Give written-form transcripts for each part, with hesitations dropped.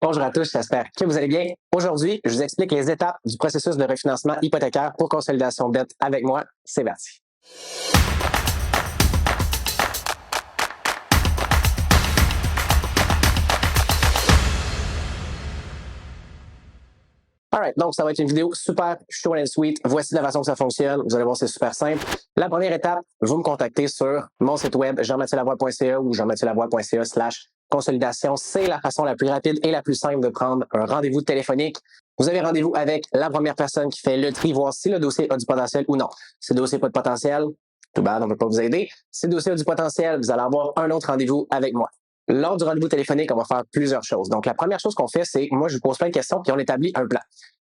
Bonjour à tous, j'espère que vous allez bien. Aujourd'hui, je vous explique les étapes du processus de refinancement hypothécaire pour consolidation de dette avec moi. C'est parti. Alright, donc ça va être une vidéo super short and sweet. Voici la façon que ça fonctionne. Vous allez voir, c'est super simple. La première étape, vous me contactez sur mon site web jean-mathieu-lavoie.ca ou jean-mathieu-lavoie.ca/consolidation. C'est la façon la plus rapide et la plus simple de prendre un rendez-vous téléphonique. Vous avez rendez-vous avec la première personne qui fait le tri, voir si le dossier a du potentiel ou non. Si le dossier n'a pas de potentiel, tout bad, on ne peut pas vous aider. Si le dossier a du potentiel, vous allez avoir un autre rendez-vous avec moi. Lors du rendez-vous téléphonique, on va faire plusieurs choses. Donc, la première chose qu'on fait, c'est, moi, je vous pose plein de questions, puis on établit un plan.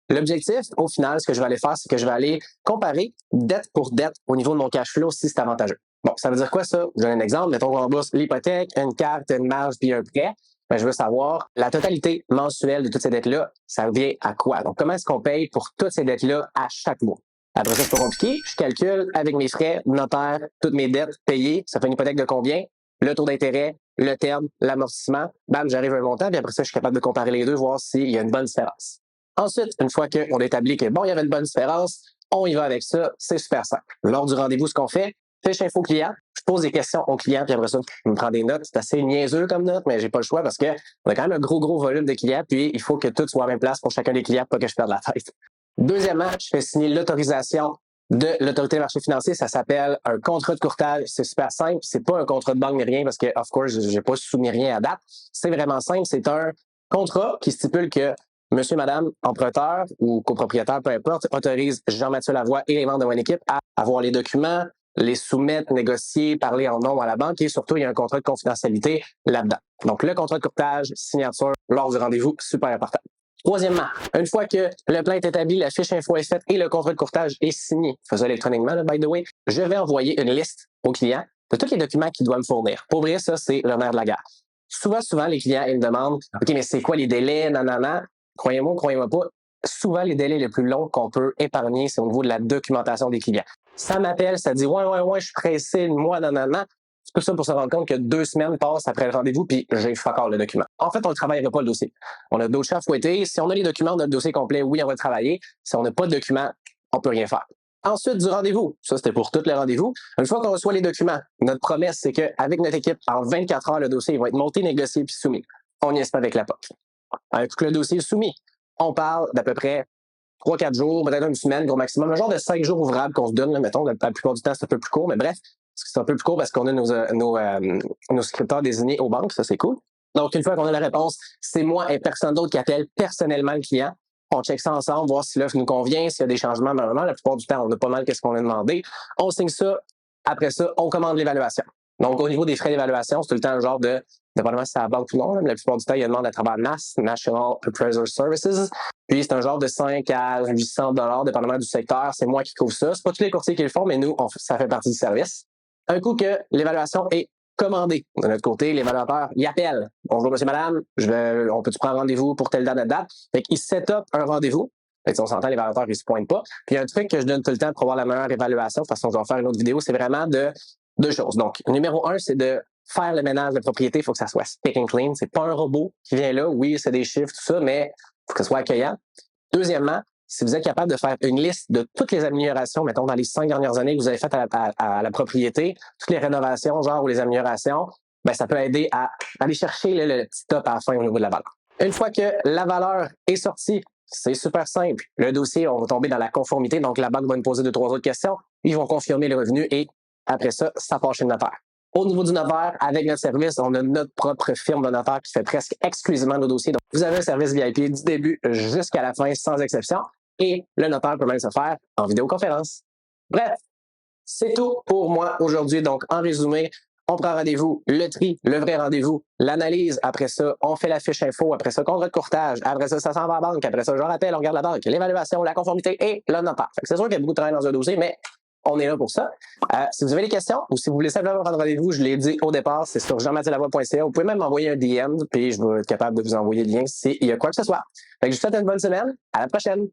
L'objectif, au final, ce que je vais aller faire, c'est que je vais aller comparer dette pour dette au niveau de mon cash flow si c'est avantageux. Bon, ça veut dire quoi ça? Je vous donne un exemple. Mettons qu'on rembourse l'hypothèque, une carte, une marge, puis un prêt. Ben, je veux savoir la totalité mensuelle de toutes ces dettes-là, ça revient à quoi? Donc, comment est-ce qu'on paye pour toutes ces dettes-là à chaque mois? Après ça, c'est pas compliqué. Je calcule avec mes frais, notaire, toutes mes dettes payées. Ça fait une hypothèque de combien? Le taux d'intérêt, le terme, l'amortissement. Bam, j'arrive à un montant, puis après ça, je suis capable de comparer les deux, voir s'il y a une bonne différence. Ensuite, une fois qu'on établit que bon, il y avait une bonne différence, on y va avec ça, c'est super simple. Lors du rendez-vous, ce qu'on fait, fiche info client, je pose des questions au client, puis après ça, je me prends des notes. C'est assez niaiseux comme note, mais j'ai pas le choix parce que on a quand même un gros volume de clients, puis il faut que tout soit à la même place pour chacun des clients, pas que je perde la tête. Deuxièmement, je fais signer l'autorisation de l'autorité des marchés financiers. Ça s'appelle un contrat de courtage. C'est super simple. C'est pas un contrat de banque ni rien parce que, of course, j'ai pas soumis rien à date. C'est vraiment simple. C'est un contrat qui stipule que monsieur, madame, emprunteur ou copropriétaire, peu importe, autorise Jean-Mathieu Lavoie et les membres de mon équipe à avoir les documents, les soumettre, négocier, parler en nom à la banque et surtout, il y a un contrat de confidentialité là-dedans. Donc, le contrat de courtage, signature lors du rendez-vous, super important. Troisièmement, une fois que le plan est établi, la fiche info est faite et le contrat de courtage est signé, je fais ça électroniquement, by the way, je vais envoyer une liste au client de tous les documents qu'il doit me fournir. Pour vrai, ça, c'est le nerf de la guerre. Souvent, les clients, ils me demandent, OK, mais c'est quoi les délais, nanana? Croyez-moi, croyez-moi pas, souvent, les délais les plus longs qu'on peut épargner, c'est au niveau de la documentation des clients. Ça m'appelle, ça dit, ouais, je suis pressé, moi, nanana. C'est tout ça pour se rendre compte que 2 semaines passent après le rendez-vous, puis j'ai fuck all le document. En fait, on ne travaillera pas le dossier. On a d'autres chats à fouetter. Si on a les documents, on a le dossier complet, oui, on va le travailler. Si on n'a pas de documents, on peut rien faire. Ensuite, du rendez-vous. Ça, c'était pour tous les rendez-vous. Une fois qu'on reçoit les documents, notre promesse, c'est qu'avec notre équipe, en 24 heures, le dossier va être monté, négocié, puis soumis. On n'y est pas avec la POC. Avec le dossier soumis, on parle d'à peu près 3-4 jours, peut-être une semaine, gros maximum. Un genre de 5 jours ouvrables qu'on se donne, là, mettons. La plupart du temps, c'est un peu plus court, mais bref, c'est un peu plus court parce qu'on a nos scripteurs désignés aux banques. Ça, c'est cool. Donc, une fois qu'on a la réponse, c'est moi et personne d'autre qui appelle personnellement le client. On check ça ensemble, voir si l'offre nous convient, s'il y a des changements. Normalement, la plupart du temps, on a pas mal qu'est-ce qu'on a demandé. On signe ça. Après ça, on commande l'évaluation. Donc, au niveau des frais d'évaluation, c'est tout le temps un genre de, dépendamment si c'est à la banque ou non, mais la plupart du temps, il y a une demande à travers NAS, National Appraiser Services. Puis, c'est un genre de 5 à 800 $, dépendamment du secteur. C'est moi qui couvre ça. C'est pas tous les courtiers qui le font, mais nous, ça fait partie du service. Un coup que l'évaluation est commandée, de notre côté, l'évaluateur, il appelle. Bonjour, monsieur, madame, on peut-tu prendre rendez-vous pour telle date? Fait qu'il set up un rendez-vous. Fait que, on s'entend, l'évaluateur, il se pointe pas. Puis, il y a un truc que je donne tout le temps pour avoir la meilleure évaluation, de toute façon, je vais faire une autre vidéo, c'est vraiment de 2 choses. Donc, numéro 1, c'est de faire le ménage de propriété. Il faut que ça soit spick and clean. C'est pas un robot qui vient là. Oui, c'est des chiffres, tout ça, mais il faut que ce soit accueillant. Deuxièmement, si vous êtes capable de faire une liste de toutes les améliorations, mettons, dans les 5 dernières années que vous avez faites à la propriété, toutes les rénovations, genre, ou les améliorations, ben, ça peut aider à aller chercher le petit top à la fin au niveau de la valeur. Une fois que la valeur est sortie, c'est super simple. Le dossier, on va tomber dans la conformité. Donc, la banque va nous poser 2-3 autres questions. Ils vont confirmer le revenu et après ça, ça passe chez le notaire. Au niveau du notaire, avec notre service, on a notre propre firme de notaire qui fait presque exclusivement nos dossiers. Donc, vous avez un service VIP du début jusqu'à la fin, sans exception. Et le notaire peut même se faire en vidéoconférence. Bref, c'est tout pour moi aujourd'hui. Donc, en résumé, on prend rendez-vous, le tri, le vrai rendez-vous, l'analyse. Après ça, on fait la fiche info. Après ça, contrat de courtage. Après ça, ça s'en va à la banque. Après ça, je rappelle, on regarde la banque, l'évaluation, la conformité et le notaire. C'est sûr qu'il y a beaucoup de travail dans un dossier, mais on est là pour ça. Si vous avez des questions ou si vous voulez simplement prendre rendez-vous, je l'ai dit au départ, c'est sur jean-mathieu-lavoie.ca. Vous pouvez même m'envoyer un DM, puis je vais être capable de vous envoyer le lien s'il y a quoi que ce soit. Fait que je vous souhaite une bonne semaine. À la prochaine!